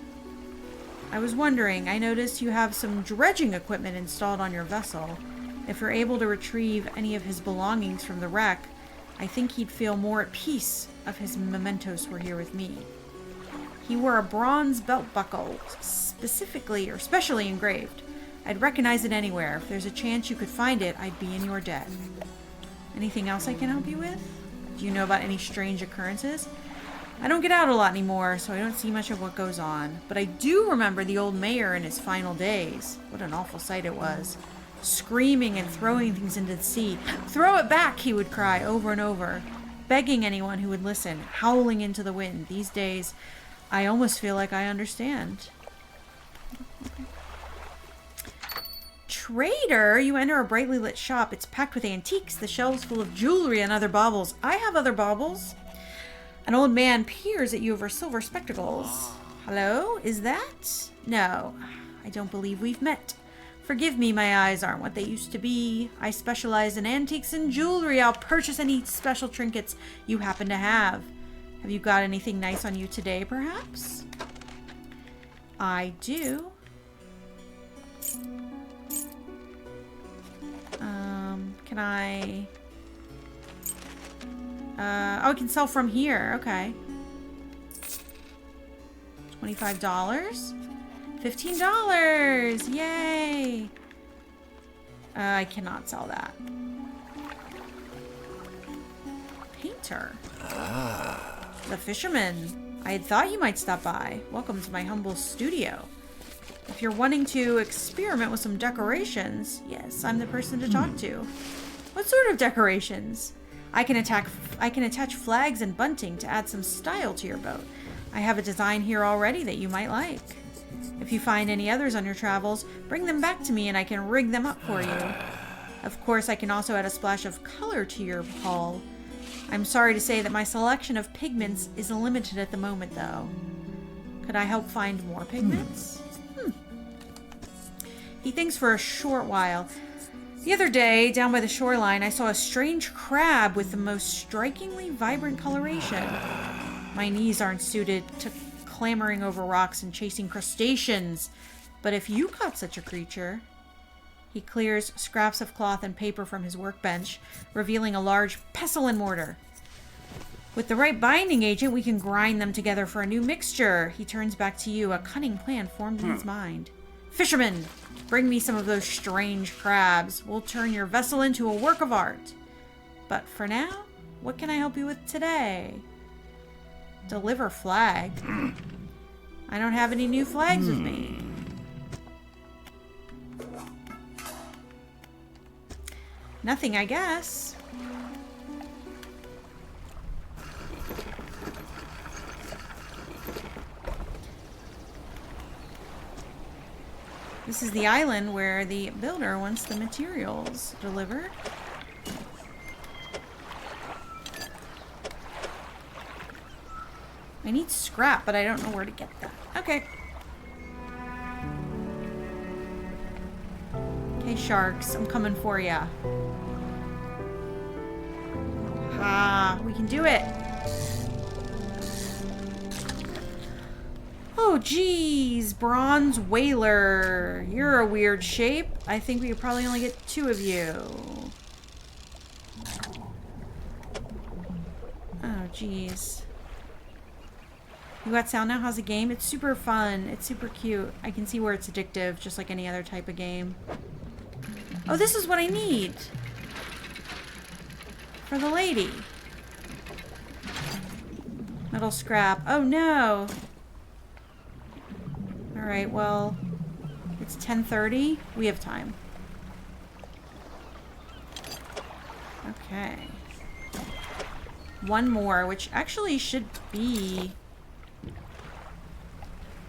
I was wondering, I noticed you have some dredging equipment installed on your vessel. If you're able to retrieve any of his belongings from the wreck, I think he'd feel more at peace if his mementos were here with me. He wore a bronze belt buckle, specifically or specially engraved. I'd recognize it anywhere. If there's a chance you could find it, I'd be in your debt. Anything else I can help you with? Do you know about any strange occurrences? I don't get out a lot anymore, so I don't see much of what goes on. But I do remember the old mayor in his final days. What an awful sight it was. Screaming and throwing things into the sea. Throw it back, he would cry over and over, begging anyone who would listen, howling into the wind. These days, I almost feel like I understand. Okay. Trader, you enter a brightly lit shop. It's packed with antiques, the shelves full of jewelry and other baubles. I have other baubles. An old man peers at you over silver spectacles. Hello, is that? No, I don't believe we've met. Forgive me, my eyes aren't what they used to be. I specialize in antiques and jewelry. I'll purchase any special trinkets you happen to have. Have you got anything nice on you today, perhaps? I do. Can I... oh, I can sell from here. Okay. $25. $15. Yay. I cannot sell that. Painter. The fisherman. I had thought you might stop by. Welcome to my humble studio. If you're wanting to experiment with some decorations, yes, I'm the person to talk to. What sort of decorations? I can attach flags and bunting to add some style to your boat. I have a design here already that you might like. If you find any others on your travels, bring them back to me and I can rig them up for you. Of course, I can also add a splash of color to your hull. I'm sorry to say that my selection of pigments is limited at the moment, though. Could I help find more pigments? He thinks for a short while. The other day, down by the shoreline, I saw a strange crab with the most strikingly vibrant coloration. My knees aren't suited to clambering over rocks and chasing crustaceans, but if you caught such a creature... He clears scraps of cloth and paper from his workbench, revealing a large pestle and mortar. With the right binding agent, we can grind them together for a new mixture. He turns back to you, a cunning plan formed in his mind. Fisherman, bring me some of those strange crabs. We'll turn your vessel into a work of art. But for now, what can I help you with today? Deliver flag. I don't have any new flags with me. Nothing, I guess. This is the island where the builder wants the materials delivered. I need scrap, but I don't know where to get that. Okay. Okay, sharks, I'm coming for ya. Ah, we can do it. Oh, geez, bronze whaler. You're a weird shape. I think we could probably only get 2 of you. Oh, geez. You got sound now? How's the game? It's super fun. It's super cute. I can see where it's addictive, just like any other type of game. Oh, this is what I need. For the lady. Metal scrap. Oh, no. Alright, well, it's 10:30. We have time. Okay. One more, which actually should be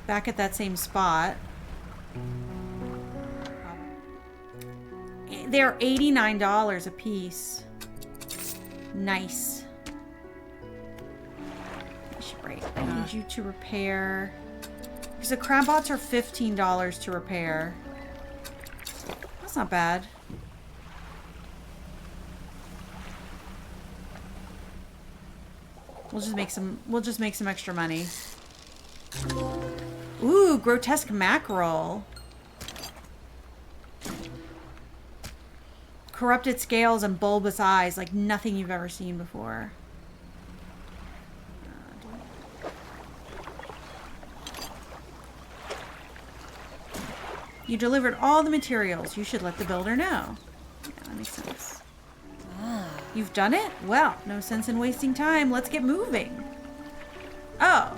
back at that same spot. They're $89 a piece. Nice. I should break. I need you to repair. Because the crab bots are $15 to repair. That's not bad. We'll just make some extra money. Ooh, grotesque mackerel. Corrupted scales and bulbous eyes like nothing you've ever seen before. You delivered all the materials. You should let the builder know. Yeah, that makes sense. You've done it? Well, no sense in wasting time. Let's get moving. Oh.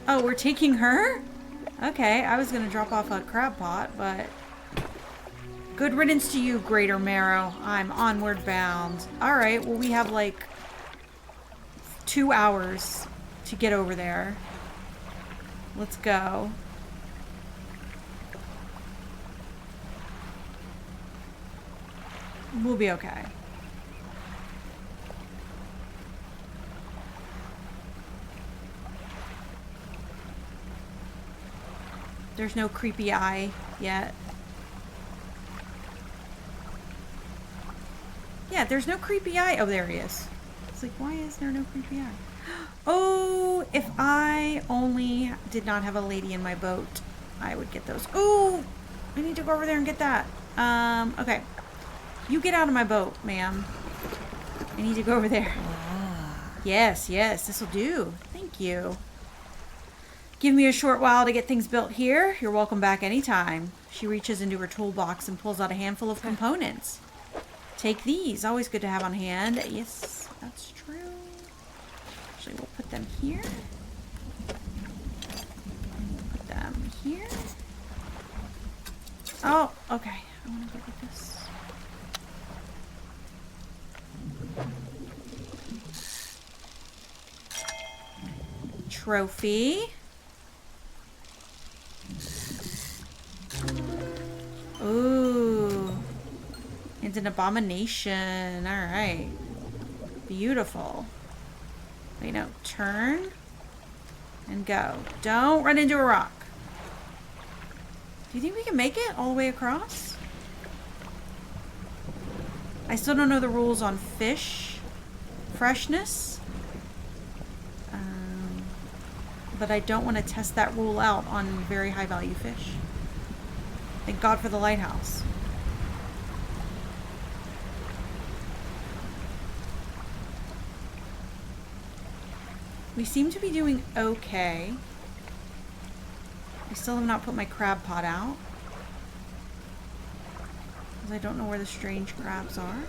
Oh, we're taking her? Okay, I was going to drop off a crab pot, but... Good riddance to you, Greater Marrow. I'm onward bound. Alright, well we have like 2 hours to get over there. Let's go. We'll be okay. There's no creepy eye yet. Yeah, there's no creepy eye. Oh, there he is. It's like, why is there no creepy eye? Oh, if I only did not have a lady in my boat, I would get those. Oh, I need to go over there and get that. Okay. You get out of my boat, ma'am. I need to go over there. Yes, yes, this will do. Thank you. Give me a short while to get things built here. You're welcome back anytime. She reaches into her toolbox and pulls out a handful of components. Take these. Always good to have on hand. Yes, that's true. Actually, we'll put them here. Put them here. Oh, okay. I want to go with this. Trophy. Ooh. It's an abomination. Alright. Beautiful. Wait, no. Turn. And go. Don't run into a rock. Do you think we can make it all the way across? I still don't know the rules on fish freshness. But I don't want to test that rule out on very high value fish. Thank God for the lighthouse. We seem to be doing okay. I still have not put my crab pot out. Because I don't know where the strange crabs are.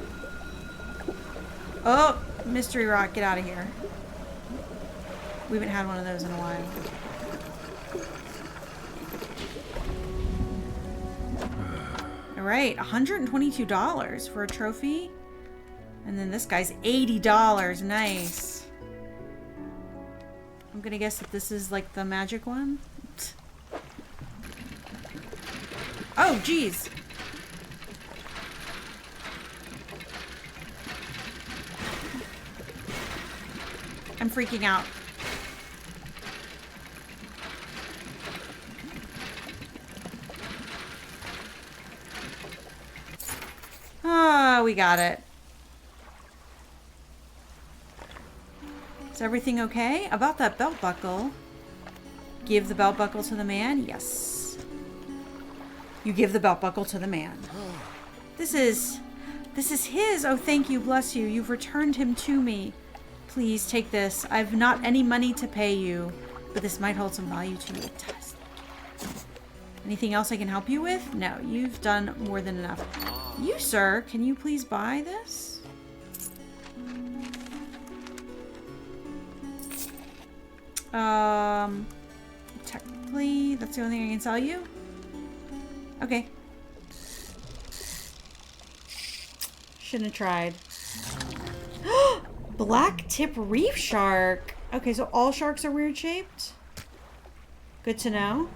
Oh! Mystery rock, get out of here. We haven't had one of those in a while. Alright, $122 for a trophy. And then this guy's $80. Nice. I'm gonna guess that this is like the magic one. Oh, geez. I'm freaking out. Ah, we got it. Is everything okay? About that belt buckle. Give the belt buckle to the man? Yes. You give the belt buckle to the man. This is his. Oh, thank you. Bless you. You've returned him to me. Please take this. I've not any money to pay you, but this might hold some value to you. It does. Anything else I can help you with? No, you've done more than enough. You, sir, can you please buy this? Technically, that's the only thing I can sell you. Okay. Shouldn't have tried. Black tip reef shark. Okay, so all sharks are weird shaped. Good to know.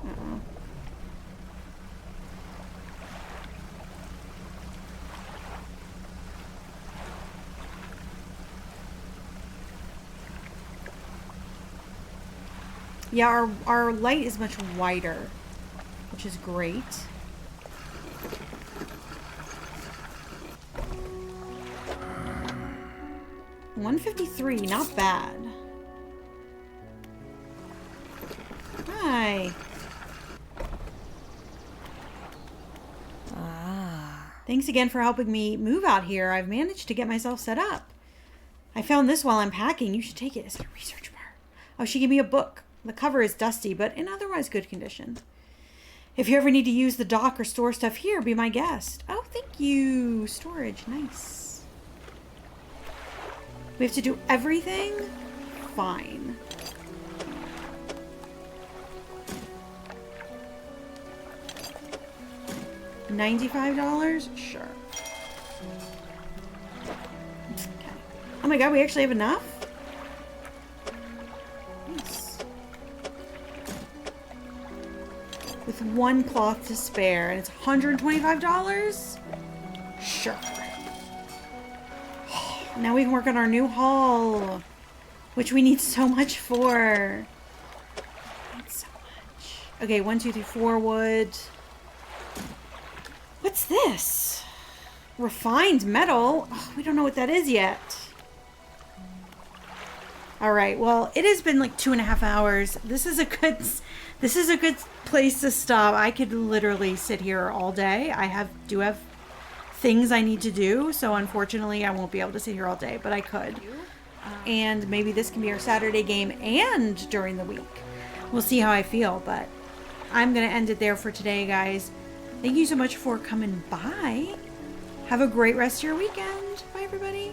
Uh-oh. Yeah, our light is much wider, which is great. $153, not bad. Hi. Thanks again for helping me move out here. I've managed to get myself set up. I found this while I'm packing. You should take it as a research part. Oh, she gave me a book. The cover is dusty, but in otherwise good condition. If you ever need to use the dock or store stuff here, be my guest. Oh, thank you. Storage, nice. We have to do everything? Fine. $95? Sure. Okay. Oh my god, we actually have enough? Nice. With one cloth to spare, and it's $125? Sure. Now we can work on our new haul, which we need so much for. Need so much. Okay, 1, 2, 3, 4 wood. What's this? Refined metal? Oh, we don't know what that is yet. All right, well, it has been like 2.5 hours. This is a good place to stop. I could literally sit here all day. I do have things I need to do, so unfortunately I won't be able to sit here all day, but I could. And maybe this can be our Saturday game and during the week. We'll see how I feel, but I'm going to end it there for today, guys. Thank you so much for coming by. Have a great rest of your weekend. Bye, everybody.